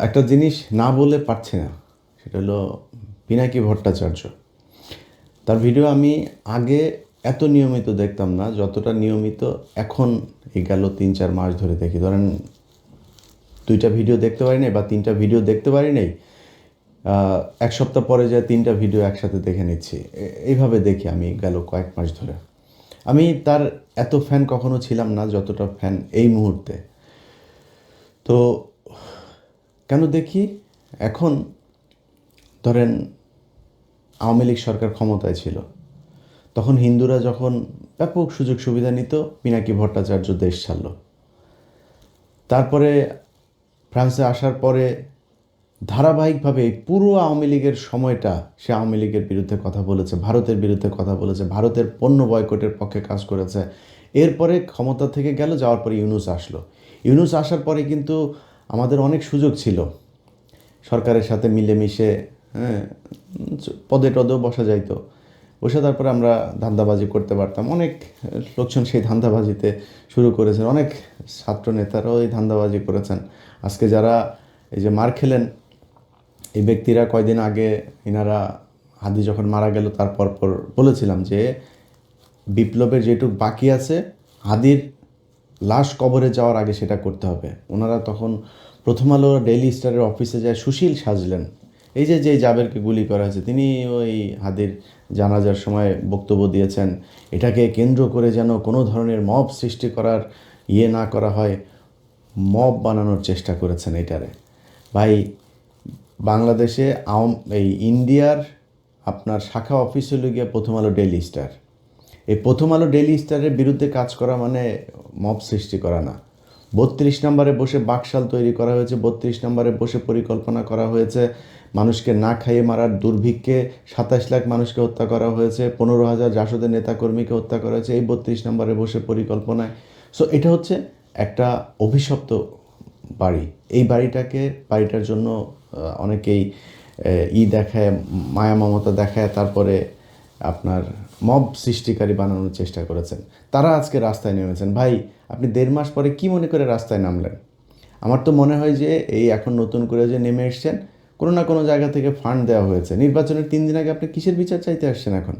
একটা জিনিস না বলে পারছি না, সেটা হলো পিনাকি ভট্টাচার্য। তার ভিডিও আমি আগে এত নিয়মিত দেখতাম না যতটা নিয়মিত এখন এই গেল ৩-৪ মাস ধরে দেখি। ধরেন ২টা ভিডিও দেখতে পারি নাই বা ৩টা ভিডিও দেখতে পারি নাই, ১ সপ্তাহ পরে যায় ৩টা ভিডিও একসাথে দেখে নিচ্ছি। এইভাবে দেখি আমি গেল কয়েক মাস ধরে। আমি তার এত ফ্যান কখনো ছিলাম না যতটা ফ্যান এই মুহূর্তে। তো কেন দেখি এখন? ধরেন আওয়ামী লীগ সরকার ক্ষমতায় ছিল, তখন হিন্দুরা যখন ব্যাপক সুযোগ সুবিধা নিত, পিনাকি ভট্টাচার্য দেশ ছাড়ল। তারপরে ফ্রান্সে আসার পরে ধারাবাহিকভাবে এই পুরো আওয়ামী লীগের সময়টা সে আওয়ামী লীগের বিরুদ্ধে কথা বলেছে, ভারতের বিরুদ্ধে কথা বলেছে, ভারতের পণ্য বয়কটের পক্ষে কাজ করেছে। এরপরে ক্ষমতা থেকে গেল, যাওয়ার পরে ইউনূস আসলো। ইউনূস আসার পরে কিন্তু আমাদের অনেক সুযোগ ছিল সরকারের সাথে মিলেমিশে, হ্যাঁ, পদে টদেও বসা যাইতো, বসে তারপরে আমরা ধান্দাবাজি করতে পারতাম। অনেক লোকজন সেই ধান্দাবাজিতে শুরু করেছেন, অনেক ছাত্র নেতারাও এই ধান্দাবাজি করেছেন। আজকে যারা এই যে মার খেলেন, এই ব্যক্তিরা কয়দিন আগে এনারা হাদি যখন মারা গেল তারপর বলেছিলাম যে বিপ্লবের যেটুকু বাকি আছে হাদির লাশ কবরে যাওয়ার আগে সেটা করতে হবে। ওনারা তখন প্রথম আলো ডেইলি স্টারের অফিসে যায় সুশীল সাজলেন। এই যে যে জাবেরকে গুলি করা হয়েছে তিনি ওই হাদির জানাজার সময় বক্তব্য দিয়েছেন, এটাকে কেন্দ্র করে যেন কোনো ধরনের মব সৃষ্টি করার না করা হয়, মব বানানোর চেষ্টা করেছেন এটারে। ভাই, বাংলাদেশে এই ইন্ডিয়ার আপনার শাখা অফিস হলো গিয়ে প্রথম আলো ডেইলি স্টার। এই প্রথম আলো ডেইলি স্টারের বিরুদ্ধে কাজ করা মানে মব সৃষ্টি করা না। ৩২ নম্বরে বসে বাকশাল তৈরি করা হয়েছে, ৩২ নম্বরে বসে পরিকল্পনা করা হয়েছে মানুষকে না খাইয়ে মারার, দুর্ভিক্ষে ২৭ লাখ মানুষকে হত্যা করা হয়েছে, ১৫,০০০ জাসদের নেতাকর্মীকে হত্যা করা হয়েছে এই ৩২ নম্বরে বসে পরিকল্পনায়। সো এটা হচ্ছে একটা অভিশপ্ত বাড়ি। এই বাড়িটার জন্য অনেকেই দেখায়, মায়া মমতা দেখায়, তারপরে আপনার মব সৃষ্টিকারী বানানোর চেষ্টা করেছেন। তারা আজকে রাস্তায় নেমেছেন। ভাই, আপনি ১.৫ মাস পরে কি মনে করে রাস্তায় নামলেন? আমার তো মনে হয় যে এই এখন নতুন করে যে নেমে এসছেন, কোনো না কোনো জায়গা থেকে ফান্ড দেওয়া হয়েছে। নির্বাচনের ৩ দিন আগে আপনি কিসের বিচার চাইতে আসছেন এখন?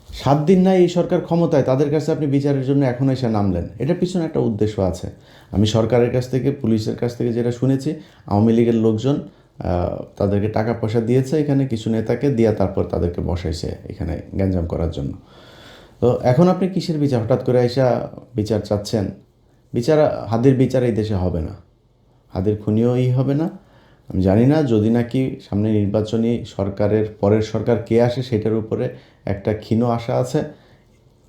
৭ দিন নাই এই সরকার ক্ষমতায়, তাদের কাছে আপনি বিচারের জন্য এখন এসে নামলেন। এটার পিছনে একটা উদ্দেশ্য আছে। আমি সরকারের কাছ থেকে, পুলিশের কাছ থেকে যেটা শুনেছি, আওয়ামী লীগের লোকজন তাদেরকে টাকা পয়সা দিয়েছে এখানে কিছু নেতাকে দিয়া, তারপর তাদেরকে বসাইছে এখানে গ্যাঞ্জাম করার জন্য। তো এখন আপনি কিসের বিচার? হঠাৎ করে আইসা বিচার চাচ্ছেন? হাদির বিচার এই দেশে হবে না, হাদির খুনিও হবে না। আমি জানি না, যদি নাকি সামনে নির্বাচনী সরকারের পরের সরকার কে আসে সেটার উপরে একটা ক্ষীণ আশা আছে।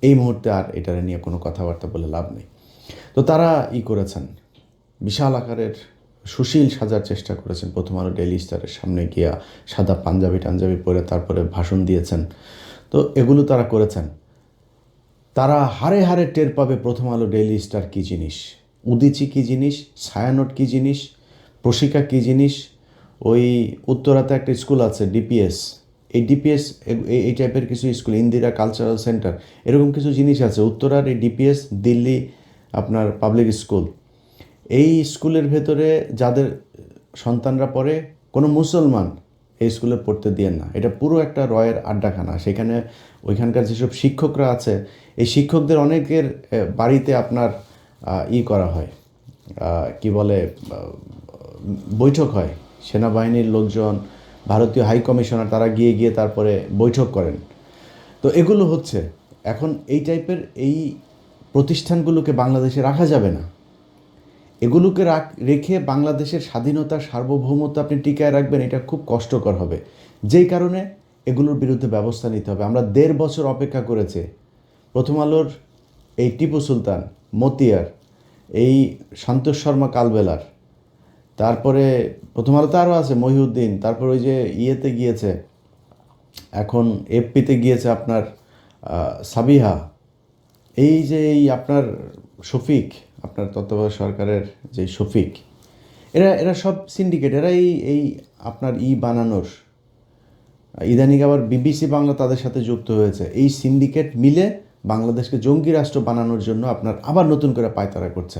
এই মুহূর্তে আর এটারে নিয়ে কোনো কথাবার্তা বলে লাভ নেই। তো তারা করেছেন, বিশাল আকারের সুশীল সাজার চেষ্টা করেছেন। প্রথম আলো ডেইলি স্টারের সামনে গিয়া সাদা পাঞ্জাবি পরে তারপরে ভাষণ দিয়েছেন। তো এগুলো তারা করেছেন। তারা হাড়ে হাড়ে টের পাবে প্রথম আলো ডেইলি স্টার কী জিনিস, উদীচী কী জিনিস, ছায়ানট কী জিনিস, প্রশিকা কী জিনিস। ওই উত্তরাতে একটা স্কুল আছে ডিপিএস, এই ডিপিএস এই টাইপের কিছু স্কুল, ইন্দিরা কালচারাল সেন্টার, এরকম কিছু জিনিস আছে উত্তরার। এই ডিপিএস দিল্লি আপনার পাবলিক স্কুল, এই স্কুলের ভেতরে যাদের সন্তানরা পড়ে, কোনো মুসলমান এই স্কুলে পড়তে দিয়েন না। এটা পুরো একটা রয়ের আড্ডাখানা। সেখানে ওইখানকার যেসব শিক্ষকরা আছে, এই শিক্ষকদের অনেকের বাড়িতে আপনার করা হয়, কি বলে, বৈঠক হয়। সেনাবাহিনীর লোকজন, ভারতীয় হাই কমিশনার, তারা গিয়ে তারপরে বৈঠক করেন। তো এগুলো হচ্ছে এখন এই টাইপের এই প্রতিষ্ঠানগুলোকে বাংলাদেশে রাখা যাবে না। এগুলোকে রেখে বাংলাদেশের স্বাধীনতা, সার্বভৌমত্ব আপনি টিকায় রাখবেন, এটা খুব কষ্টকর হবে। যেই কারণে এগুলোর বিরুদ্ধে ব্যবস্থা নিতে হবে। আমরা ১.৫ বছর অপেক্ষা করেছে প্রথম আলোর এই টিপু সুলতান, মতিয়ার, এই সন্তোষ শর্মা কালবেলার, তারপরে প্রথম আলোতে আরও আছে মহিউদ্দিন, তারপর ওই যে ইয়েতে গিয়েছে, এখন এফপিতে গিয়েছে আপনার সাবিহা, এই যে এই আপনার শফিক, আপনার তত্ত্বাবধায়ক সরকারের যে শফিক, এরা সব সিন্ডিকেট। এরা এই আপনার বানানোর, ইদানিং আবার বিবিসি বাংলা তাদের সাথে যুক্ত হয়েছে। এই সিন্ডিকেট মিলে বাংলাদেশকে জঙ্গি রাষ্ট্র বানানোর জন্য আপনার আবার নতুন করে পায়তারা করছে।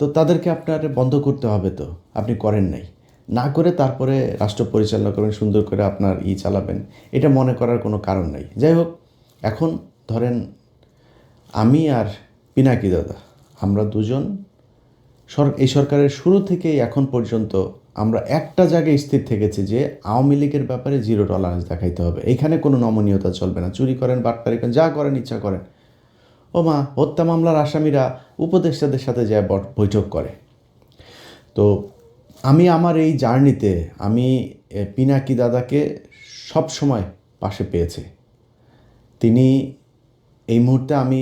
তো তাদেরকে আপনার বন্ধ করতে হবে, তো আপনি করেন নাই, না করে তারপরে রাষ্ট্র পরিচালনা করবেন, সুন্দর করে আপনার চালাবেন, এটা মনে করার কোনো কারণ নাই। যাই হোক, এখন ধরেন আমি আর পিনাকি দাদা, আমরা দুজন এই সরকারের শুরু থেকেই এখন পর্যন্ত আমরা একটা জায়গায় স্থির থেকেছি যে আওয়ামী লীগের ব্যাপারে জিরো টলারেন্স দেখাইতে হবে। এখানে কোনো নমনীয়তা চলবে না। চুরি করেন, বাটপারি করেন, যা করেন ইচ্ছা করেন। ও মা, হত্যা মামলার আসামিরা উপদেষ্টাদের সাথে যায় বৈঠক করে। তো আমি আমার এই জার্নিতে আমি পিনাকি দাদাকে সব সময় পাশে পেয়েছি। তিনি এই মুহূর্তে আমি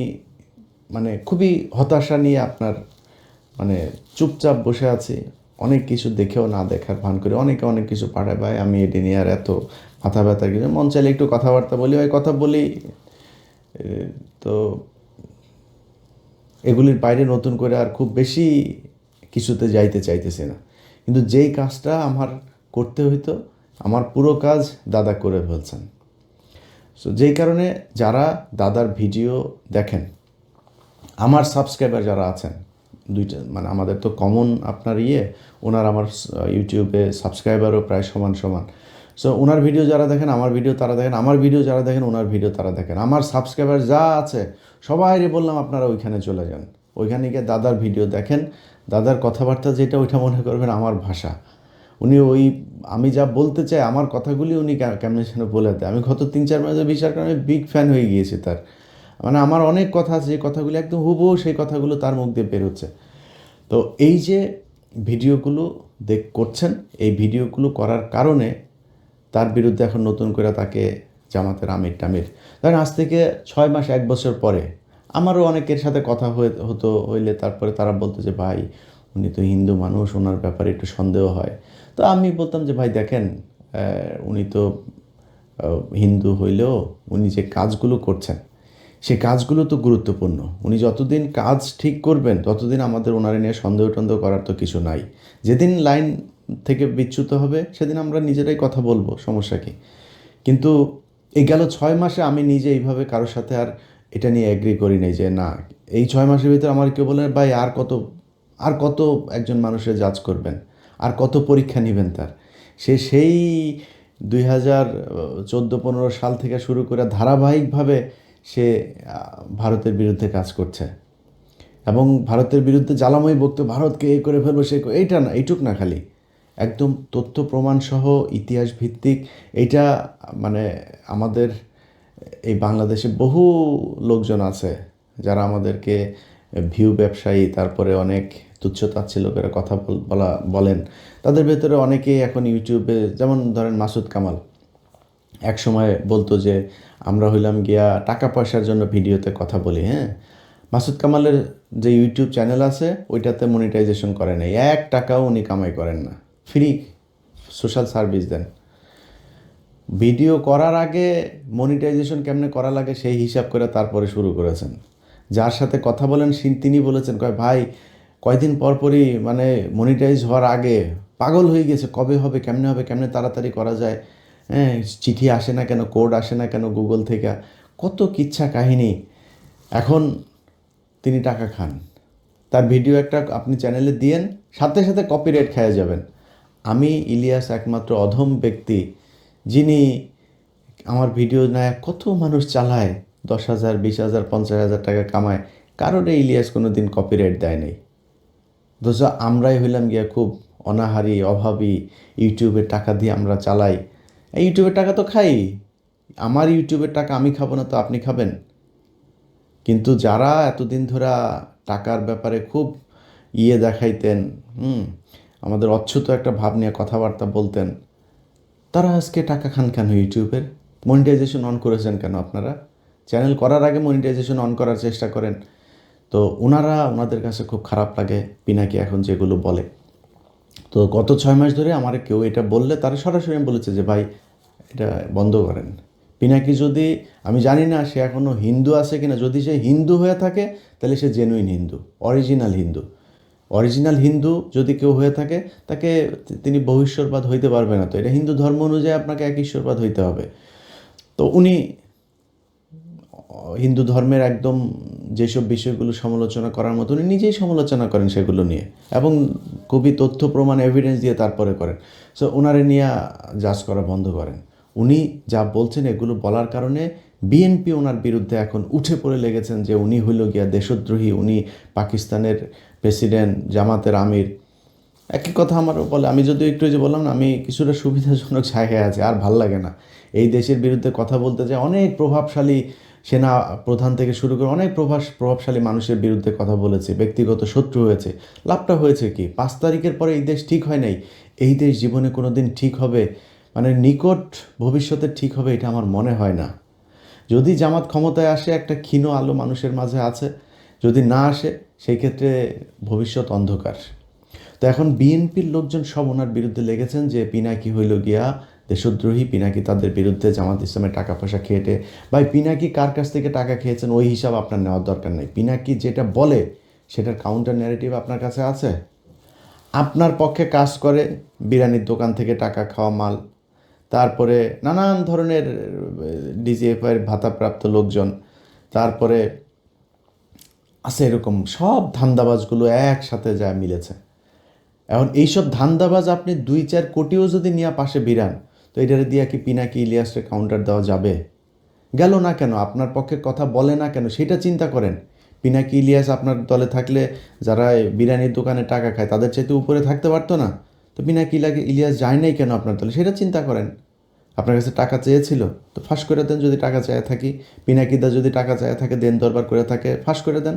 মানে খুবই হতাশা নিয়ে আপনার মানে চুপচাপ বসে আছি, অনেক কিছু দেখেও না দেখার ভান করে অনেকে অনেক কিছু পাঠায়, ভাই আমি এটি নিয়ে আর এত মাথা ব্যথার কিছু, মন চাইলে একটু কথাবার্তা বলি, ওই কথা বলি। তো এগুলির বাইরে নতুন করে আর খুব বেশি কিছুতে যাইতে চাইতেছি না। কিন্তু যেই কাজটা আমার করতে হইতো, আমার পুরো কাজ দাদা করে ফেলছেন। সো যেই কারণে যারা দাদার ভিডিও দেখেন, আমার সাবস্ক্রাইবার যারা আছেন, দুইটা মানে আমাদের তো কমন আপনার ওনার আমার ইউটিউবে সাবস্ক্রাইবারও প্রায় সমান সমান। সো ওনার ভিডিও যারা দেখেন, আমার ভিডিও তারা দেখেন, আমার ভিডিও যারা দেখেন, ওনার ভিডিও তারা দেখেন। আমার সাবস্ক্রাইবার যা আছে সবাইরে বললাম আপনারা ওইখানে চলে যান, ওইখানে গিয়ে দাদার ভিডিও দেখেন। দাদার কথাবার্তা যেটা, ওইটা মনে করবেন আমার ভাষা। উনি আমি যা বলতে চাই, আমার কথাগুলি উনি কেমন যেন বলে দেয়। আমি গত 3-4 মাসে বিচার কারণে বিগ ফ্যান হয়ে গিয়েছি তার। মানে আমার অনেক কথা আছে, যে কথাগুলি একদম হুবহু সেই কথাগুলো তার মুখ দিয়ে বের হচ্ছে। তো এই যে ভিডিওগুলো করছেন, এই ভিডিওগুলো করার কারণে তার বিরুদ্ধে এখন নতুন করে তাকে জামাতের আমির টামির, ধরেন আজ থেকে 6 মাস 1 বছর পরে আমারও অনেকের সাথে কথা হইলে তারপরে তারা বলতো যে ভাই উনি তো হিন্দু মানুষ, ওনার ব্যাপারে একটু সন্দেহ হয়। তো আমি বলতাম যে ভাই দেখেন, উনি তো হিন্দু হইলেও উনি যে কাজগুলো করছেন সে কাজগুলো তো গুরুত্বপূর্ণ। উনি যতদিন কাজ ঠিক করবেন ততদিন আমাদের ওনারে নিয়ে সন্দেহ টন্দেহ করার তো কিছু নাই। যেদিন লাইন থেকে বিচ্যুত হবে সেদিন আমরা নিজেরাই কথা বলবো, সমস্যা কি। কিন্তু এই গেল 6 মাসে আমি নিজে এইভাবে কারোর সাথে আর এটা নিয়ে এগ্রি করি নাই যে না, এই 6 মাসের ভিতরে আমার কেউ বলে ভাই আর কত একজন মানুষের জাজ করবেন, আর কত পরীক্ষা নেবেন তার। সেই 2014-15 সাল থেকে শুরু করে ধারাবাহিকভাবে সে ভারতের বিরুদ্ধে কাজ করছে এবং ভারতের বিরুদ্ধে জ্বালাময়ী বক্তব্য, ভারতকে এ করে ফেলবো সে, এইটা না, এইটুক না, খালি একদম তথ্য প্রমাণ সহ ইতিহাস ভিত্তিক। এইটা মানে আমাদের এই বাংলাদেশে বহু লোকজন আছে যারা আমাদেরকে ভিউ ব্যবসায়ী, তারপরে অনেক তুচ্ছ-তাচ্ছিল্য করে কথা বলেন। তাদের ভেতরে অনেকেই এখন ইউটিউবে, যেমন ধরেন মাসুদ কামাল এক সময় বলতো যে আমরা হইলাম গিয়া টাকা পয়সার জন্য ভিডিওতে কথা বলি। হ্যাঁ, মাসুদ কামালের যে ইউটিউব চ্যানেল আছে ওইটাতে মনিটাইজেশন করে নাই, 1 টাকাও উনি কামাই করেন না, ফ্রি সোশ্যাল সার্ভিস দেন। ভিডিও করার আগে মনিটাইজেশন কেমনে করা লাগে সেই হিসাব করে তারপরে শুরু করেছেন। যার সাথে কথা বলেন তিনি বলেছেন, ভাই কয়দিন পরই মানে মনিটাইজ হওয়ার আগে পাগল হয়ে গেছে, কবে হবে, কেমনে হবে, কেমনে তাড়াতাড়ি করা যায়। হ্যাঁ, চিঠি আসে না কেন, কোড আসে না কেন গুগল থেকে, কত কিচ্ছা কাহিনী। এখন তিনি টাকা খান, তার ভিডিও একটা আপনি চ্যানেলে দিয়েন, সাথে সাথে কপিরাইট খেয়ে যাবেন। আমি ইলিয়াস একমাত্র অধম ব্যক্তি যিনি আমার ভিডিও নেয় কত মানুষ চালায়, 10,000, 20,000, 50,000 টাকা কামায়, কারণে ইলিয়াস কোনো দিন কপিরাইট দেয় নাই। অথচ আমরাই হইলাম গিয়া খুব অনাহারি, অভাবী, ইউটিউবের টাকা দিয়ে আমরা চালাই। এই ইউটিউবের টাকা তো খাই, আমার ইউটিউবের টাকা আমি খাবো না তো আপনি খাবেন? কিন্তু যারা এতদিন ধরে টাকার ব্যাপারে খুব দেখাইতেন, আমাদের অচ্ছুত একটা ভাব নিয়ে কথাবার্তা বলতেন, তারা আজকে টাকা খান কেন ইউটিউবের? মনিটাইজেশন অন করেছেন কেন আপনারা? চ্যানেল করার আগে মনিটাইজেশন অন করার চেষ্টা করেন। তো ওনাদের কাছে খুব খারাপ লাগে পিনাকি এখন যেগুলো বলে। তো গত 6 মাস ধরে আমার কেউ এটা বললে তারা সরাসরি বলেছে যে ভাই এটা বন্ধ করেন। পিনাকি যদি, আমি জানি না সে এখনও হিন্দু আছে কিনা, যদি সে হিন্দু হয়ে থাকে তাহলে সে জেনুইন হিন্দু, অরিজিনাল হিন্দু যদি কেউ হয়ে থাকে তাকে তিনি বহুশ্বরবাদ হইতে পারবে না। তো এটা হিন্দু ধর্ম অনুযায়ী আপনাকে এক ঈশ্বরবাদ হইতে হবে। তো উনি হিন্দু ধর্মের একদম যেসব বিষয়গুলো সমালোচনা করার মতো উনি নিজেই সমালোচনা করেন সেগুলো নিয়ে, এবং খুবই তথ্য প্রমাণ এভিডেন্স দিয়ে তারপরে করেন। সো ওনারে নিয়ে জাজ করা বন্ধ করেন। উনি যা বলছেন এগুলো বলার কারণে বিএনপি ওনার বিরুদ্ধে এখন উঠে পড়ে লেগেছেন যে উনি হইল গিয়া দেশদ্রোহী, উনি পাকিস্তানের প্রেসিডেন্ট, জামাতের আমির। একই কথা আমারও বলে। আমি যদিও একটু যে বললাম না, আমি কিছুটা সুবিধাজনক জায়গায় আছি, আর ভাল লাগে না এই দেশের বিরুদ্ধে কথা বলতে। যে অনেক প্রভাবশালী সেনা প্রধান থেকে শুরু করে অনেক প্রভাবশালী মানুষের বিরুদ্ধে কথা বলেছে, ব্যক্তিগত শত্রু হয়েছে। লাভটা হয়েছে কি? 5 তারিখের পরে এই দেশ ঠিক হয় নাই। এই দেশ জীবনে কোনো দিন ঠিক হবে, মানে নিকট ভবিষ্যতে ঠিক হবে, এটা আমার মনে হয় না। যদি জামাত ক্ষমতায় আসে, একটা ক্ষীণ আলো মানুষের মাঝে আছে। যদি না আসে, সেই ক্ষেত্রে ভবিষ্যৎ অন্ধকার। তো এখন বিএনপির লোকজন সব ওনার বিরুদ্ধে লেগেছেন যে পিনাকি হইল গিয়া দেশদ্রোহী, পিনাকি তাদের বিরুদ্ধে জামাত ইসলামের টাকা পয়সা খেয়েটে। ভাই, পিনাকি কার কাছ থেকে টাকা খেয়েছেন ওই হিসাব আপনার নেওয়ার দরকার নেই। পিনাকি যেটা বলে সেটার কাউন্টার ন্যারেটিভ আপনার কাছে আছে। আপনার পক্ষে কাজ করে বিরিয়ানির দোকান থেকে টাকা খাওয়া মাল, তারপরে নানান ধরনের ডিজিএফআইয়ের ভাতাপ্রাপ্ত লোকজন, তারপরে আছে এরকম সব ধান্দাবাজগুলো একসাথে যা মিলেছে। এখন এইসব ধান্দাবাজ আপনি 2-4 কোটিও যদি নিয়ে পাশে বিরান, তো এটারে দিয়া কি পিনাকি ইলিয়াসের কাউন্টার দেওয়া যাবে? গেল না কেন? আপনার পক্ষে কথা বলে না কেন? সেটা চিন্তা করেন। পিনাকি ইলিয়াস আপনার দলে থাকলে যারা বিরিয়ানির দোকানে টাকা খায় তাদের চাইতে উপরে থাকতে পারতো না? তো পিনাকি ইলিয়াস যায় নাই কেন আপনার দলে? সেটা চিন্তা করেন। আপনার কাছে টাকা চেয়েছিল, তো ফাঁস করে দেন। যদি টাকা চেয়ে থাকি, পিনাকিদা যদি টাকা চেয়ে থাকে, দেন দরবার করে থাকে, ফাঁস করে দেন,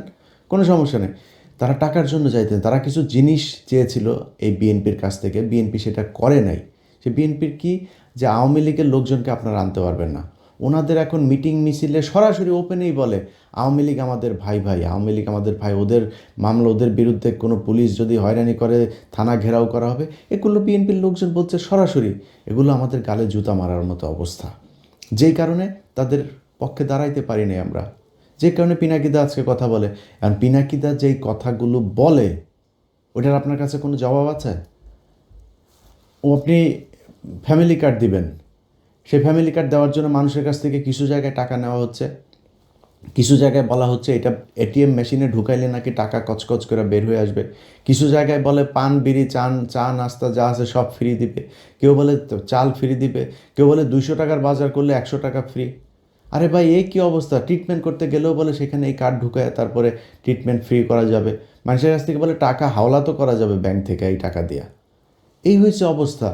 কোনো সমস্যা নেই। তারা টাকার জন্য চাইতেন, তারা কিছু জিনিস চেয়েছিল এই বিএনপির কাছ থেকে, বিএনপি সেটা করে নাই। সে বিএনপির কি, যে আওয়ামী লীগের লোকজনকে আপনারা আনতে পারবেন না। ওনাদের এখন মিটিং মিছিলে সরাসরি ওপেনেই বলে আওয়ামী লীগ আমাদের ভাই ভাই, আওয়ামী লীগ আমাদের ভাই, ওদের মামলা, ওদের বিরুদ্ধে কোনো পুলিশ যদি হয়রানি করে থানা ঘেরাও করা হবে। এগুলো বিএনপির লোকজন বলছে সরাসরি। এগুলো আমাদের গালে জুতা মারার মতো অবস্থা। যেই কারণে তাদের পক্ষে দাঁড়াইতে পারি নাই আমরা, যে কারণে পিনাকিদা আজকে কথা বলে। আর পিনাকিদা যেই কথাগুলো বলে, ওটার আপনার কাছে কোনো জবাব আছে? ও আপনি ফ্যামিলি কার্ড দিবেন, সেই ফ্যামিলি কার্ড দেওয়ার জন্য মানুষের কাছ থেকে কিছু জায়গায় টাকা নেওয়া হচ্ছে, কিছু জায়গায় বলা হচ্ছে এটা এটিএম মেশিনে ঢুকাইলে নাকি টাকা কচকচ করে বের হয়ে আসবে, কিছু জায়গায় বলে পান বিড়ি চা নাস্তা যা আছে সব ফ্রি দিবে, কেউ বলে চাল ফ্রি দিবে, কেউ বলে 200 টাকার বাজার করলে 100 টাকা ফ্রি। আরে ভাই, এই কী অবস্থা? ট্রিটমেন্ট করতে গেলেও বলে সেখানে এই কার্ড ঢুকায় তারপরে ট্রিটমেন্ট ফ্রি করা যাবে। মানুষের কাছ থেকে বলে টাকা হাওলা তো করা যাবে ব্যাংক থেকে এই টাকা দিয়া। এই হয়েছে অবস্থা।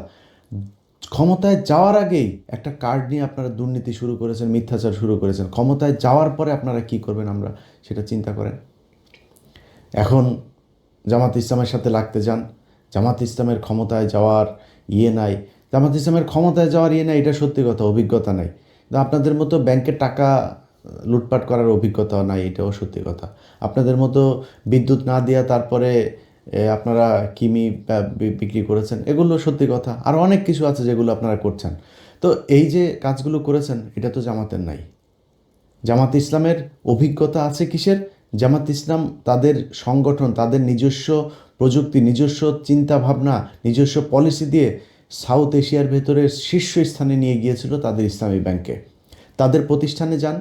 ক্ষমতায় যাওয়ার আগেই একটা কার্ড নিয়ে আপনারা দুর্নীতি শুরু করেছেন, মিথ্যাচার শুরু করেছেন। ক্ষমতায় যাওয়ার পরে আপনারা কি করবেন আমরা সেটা চিন্তা করেন। এখন জামাত ইসলামের সাথে লাগতে যান। জামাত ইসলামের ক্ষমতায় যাওয়ার ইয়ে নাই, জামাত ইসলামের ক্ষমতায় যাওয়ার ইয়ে নাই, এটা সত্যি কথা, অভিজ্ঞতা নাই। আপনাদের মতো ব্যাংকের টাকা লুটপাট করার অভিজ্ঞতাও নাই, এটাও সত্যি কথা। আপনাদের মতো বিদ্যুৎ না দিয়া তারপরে আপনারা কিমি বিক্রি করেছেন, এগুলো সত্যি কথা। আর অনেক কিছু আছে যেগুলো আপনারা করছেন। তো এই যে কাজগুলো করেছেন, এটা তো জামাতের নাই। জামাত ইসলামের অভিজ্ঞতা আছে কিসের? জামাত ইসলাম তাদের সংগঠন, তাদের নিজস্ব প্রযুক্তি, নিজস্ব চিন্তাভাবনা, নিজস্ব পলিসি দিয়ে সাউথ এশিয়ার ভেতরে শীর্ষস্থানে নিয়ে গিয়েছিল তাদের ইসলামী ব্যাংকে। তাদের প্রতিষ্ঠানে যান,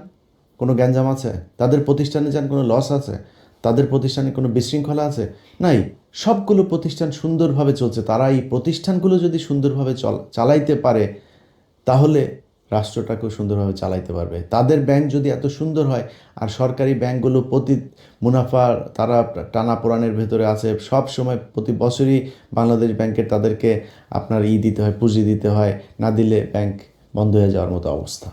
কোনো গ্যাঞ্জাম আছে? তাদের প্রতিষ্ঠানে যান, কোনো লস আছে? তাদের প্রতিষ্ঠানে কোনো বিশৃঙ্খলা আছে? নাই। সবগুলো প্রতিষ্ঠান সুন্দরভাবে চলছে। তারা এই প্রতিষ্ঠানগুলো যদি সুন্দরভাবে চালাইতে পারে, তাহলে রাষ্ট্রটাকেও সুন্দরভাবে চালাইতে পারবে। তাদের ব্যাংক যদি এত সুন্দর হয়, আর সরকারি ব্যাংকগুলো প্রতি মুনাফা তারা টানাপোড়ানের ভেতরে আছে, সব সময় প্রতি বছরই বাংলাদেশ ব্যাংকের তাদেরকে আপনার দিতে হয়, পুঁজি দিতে হয়, না দিলে ব্যাংক বন্ধ হয়ে যাওয়ার মতো অবস্থা।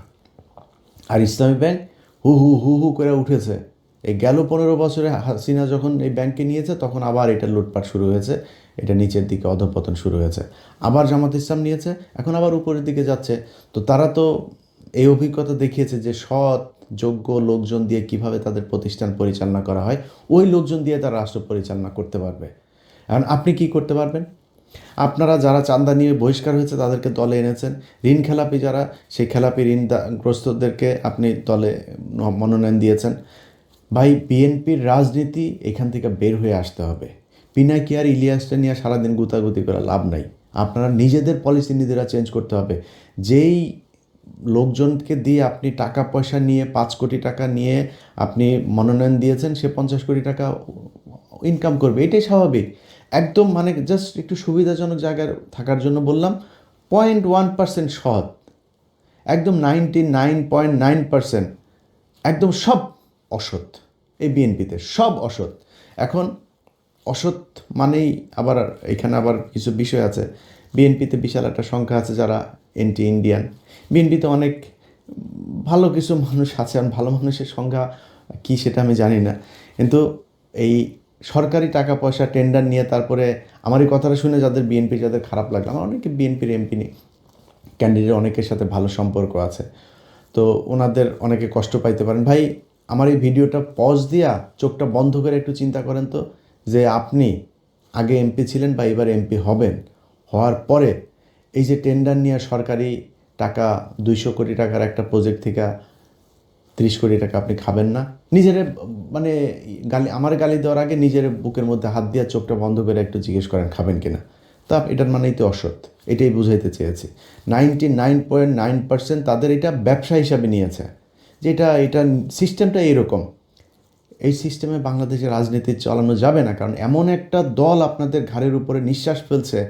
আর ইসলামী ব্যাংক হু হু হু হু করে উঠেছে। এই গেল 15 বছরে হাসিনা যখন এই ব্যাংকে নিয়েছে, তখন আবার এটা লুটপাট শুরু হয়েছে, এটা নিচের দিকে অধঃপতন শুরু হয়েছে। আবার জামাত ইসলাম নিয়েছে, এখন আবার উপরের দিকে যাচ্ছে। তো তারা তো এই অভিজ্ঞতা দেখিয়েছে যে সৎ যোগ্য লোকজন দিয়ে কিভাবে তাদের প্রতিষ্ঠান পরিচালনা করা হয়, ওই লোকজন দিয়ে তারা রাষ্ট্র পরিচালনা করতে পারবে। এখন আপনি কি করতে পারবেন? আপনারা যারা চাঁদা নিয়ে বহিষ্কার হয়েছে তাদেরকে দলে এনেছেন। ঋণ খেলাপি যারা, সেই খেলাপি ঋণগ্রস্তদেরকে আপনি দলে মনোনয়ন দিয়েছেন। ভাই, বিএনপির রাজনীতি এখান থেকে বের হয়ে আসতে হবে। পিনাকি আর ইলিয়াসটা নিয়ে সারাদিন গুতাগুতি করে লাভ নাই। আপনারা নিজেদের পলিসি নিজেরা চেঞ্জ করতে হবে। যেই লোকজনকে দিয়ে আপনি টাকা পয়সা নিয়ে 5 কোটি টাকা নিয়ে আপনি মনোনয়ন দিয়েছেন, সে 50 কোটি টাকা ইনকাম করবে, এটাই স্বাভাবিক। একদম মানে জাস্ট একটু সুবিধাজনক জায়গায় থাকার জন্য বললাম। 0.1% সৎ, একদম 99.9% একদম সব অসৎ। এই বিএনপিতে সব অসৎ। এখন অসৎ মানেই আবার এখানে আবার কিছু বিষয় আছে। বিএনপিতে বিশাল একটা সংখ্যা আছে যারা এন্টি ইন্ডিয়ান। বিএনপিতে অনেক ভালো কিছু মানুষ আছে, আর ভালো মানুষের সংখ্যা কী সেটা আমি জানি না। কিন্তু এই সরকারি টাকা পয়সা টেন্ডার নিয়ে তারপরে আমার এই কথাটা শুনে যাদের বিএনপি যাদের খারাপ লাগলো, আমার অনেকে বিএনপির এমপি ক্যান্ডিডেট অনেকের সাথে ভালো সম্পর্ক আছে, তো ওনাদের অনেকে কষ্ট পাইতে পারেন। ভাই, আমার এই ভিডিওটা পজ দিয়া চোখটা বন্ধ করে একটু চিন্তা করেন তো, যে আপনি আগে এমপি ছিলেন বা এবার এমপি হবেন, হওয়ার পরে এই যে টেন্ডার নিয়ে সরকারি টাকা 200 কোটি টাকার একটা প্রজেক্ট থেকে 30 কোটি টাকা আপনি খাবেন না? নিজের মানে গালি দেওয়ার আগে নিজের বুকের মধ্যে হাত দিয়ে চোখটা বন্ধ করে একটু জিজ্ঞেস করেন খাবেন কিনা। তা এটার মানেই তো অসৎ, এটাই বুঝাইতে চেয়েছি। 99.9% তাদের এটা ব্যবসা হিসাবে নিয়েছে, যে এটা সিস্টেমটা এরকম। এই সিস্টেমে বাংলাদেশের রাজনীতি চালানো যাবে না, কারণ এমন একটা দল আপনাদের ঘাড়ের উপরে নিঃশ্বাস ফেলছে,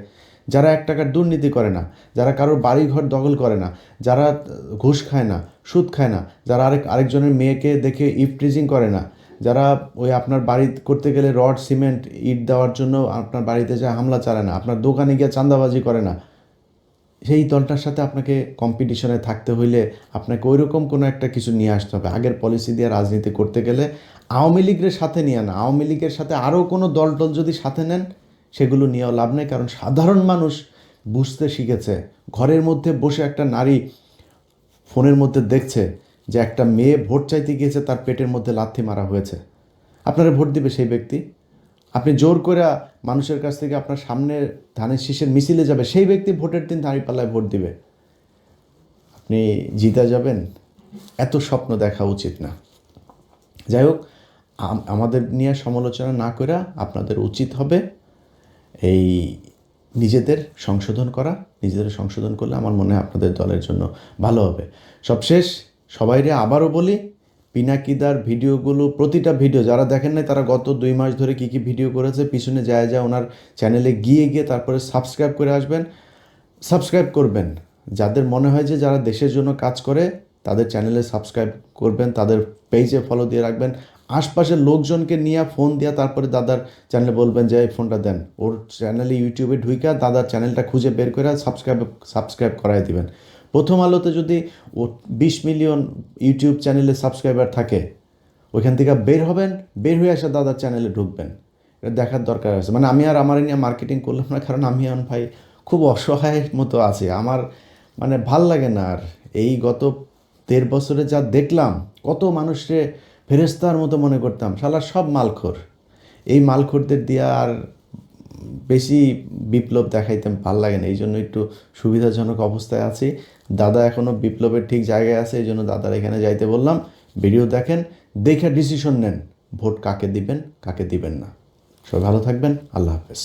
যারা 1 টাকার দুর্নীতি করে না, যারা কারোর বাড়িঘর দখল করে না, যারা ঘুষ খায় না, সুদ খায় না, যারা আরেকজনের মেয়েকে দেখে ইভটিজিং করে না, যারা ওই আপনার বাড়ি করতে গেলে রড সিমেন্ট ইট দেওয়ার জন্য আপনার বাড়িতে যায় হামলা চালায় না, আপনার দোকানে গিয়ে চাঁদাবাজি করে না, সেই দলটার সাথে আপনাকে কম্পিটিশনে থাকতে হইলে আপনাকে ওইরকম কোনো একটা কিছু নিয়ে আসতে হবে। আগের পলিসি দিয়ে রাজনীতি করতে গেলে আওয়ামী লীগের সাথে নিয়ে না, আওয়ামী লীগের সাথে আরও কোনো দল যদি সাথে নেন, সেগুলো নিয়েও লাভ নেই। কারণ সাধারণ মানুষ বুঝতে শিখেছে, ঘরের মধ্যে বসে একটা নারী ফোনের মধ্যে দেখছে যে একটা মেয়ে ভোট চাইতে গিয়েছে, তার পেটের মধ্যে লাথি মারা হয়েছে, আপনারা ভোট দিবে সেই ব্যক্তি? আপনি জোর করে মানুষের কাছ থেকে আপনার সামনে ধানের শীষের মিছিলে যাবে, সেই ব্যক্তি ভোটের দিন দাঁড়িপাল্লায় ভোট দিবে, আপনি জিতে যাবেন? এত স্বপ্ন দেখা উচিত না। যাই হোক, আমাদের নিয়ে সমালোচনা না করে আপনাদের উচিত হবে এই নিজেদের সংশোধন করা। নিজেদের সংশোধন করলে আমার মনে হয় আপনাদের দলের জন্য ভালো হবে। সবশেষ সবাইরে আবারও বলি, পিনাকিদার ভিডিওগুলো, প্রতিটা ভিডিও যারা দেখেন নাই তারা গত 2 মাস ধরে কী কী ভিডিও করেছে পিছনে যায় ওনার চ্যানেলে গিয়ে তারপরে সাবস্ক্রাইব করে আসবেন, সাবস্ক্রাইব করবেন। যাদের মনে হয় যে যারা দেশের জন্য কাজ করে তাদের চ্যানেলে সাবস্ক্রাইব করবেন, তাদের পেজে ফলো দিয়ে রাখবেন। আশপাশের লোকজনকে নিয়ে ফোন দিয়া তারপরে দাদার চ্যানেলে বলবেন যে এই ফোনটা দেন, ওর চ্যানেলে ইউটিউবে ঢুইকা দাদার চ্যানেলটা খুঁজে বের করে সাবস্ক্রাইব করাই দিবেন। প্রথম আলোতে যদি ও 20 মিলিয়ন ইউটিউব চ্যানেলে সাবস্ক্রাইবার থাকে, ওইখান থেকে বের হবেন, বের হয়ে আসে দাদার চ্যানেলে ঢুকবেন। এটা দেখার দরকার আছে। মানে আমি আর আমার নিয়ে মার্কেটিং করলাম না, কারণ আমি এখন ভাই খুব অসহায়ের মতো আছি। আমার মানে ভাল লাগে না আর। এই গত 1.5 বছরে যা দেখলাম, কত মানুষকে ফেরেস্তার মতো মনে করতাম, শালা সব মালখোর। এই মালখোরদের দিয়ে আর বেশি বিপ্লব দেখাইতে ভাল লাগে না, এই জন্য একটু সুবিধাজনক অবস্থায় আছি। দাদা এখনও বিপ্লবের ঠিক জায়গায় আছে, এই জন্য দাদার এখানে যাইতে বললাম। ভিডিও দেখেন, দেখে ডিসিশন নেন ভোট কাকে দিবেন কাকে দিবেন না। সবাই ভালো থাকবেন, আল্লাহ হাফেজ।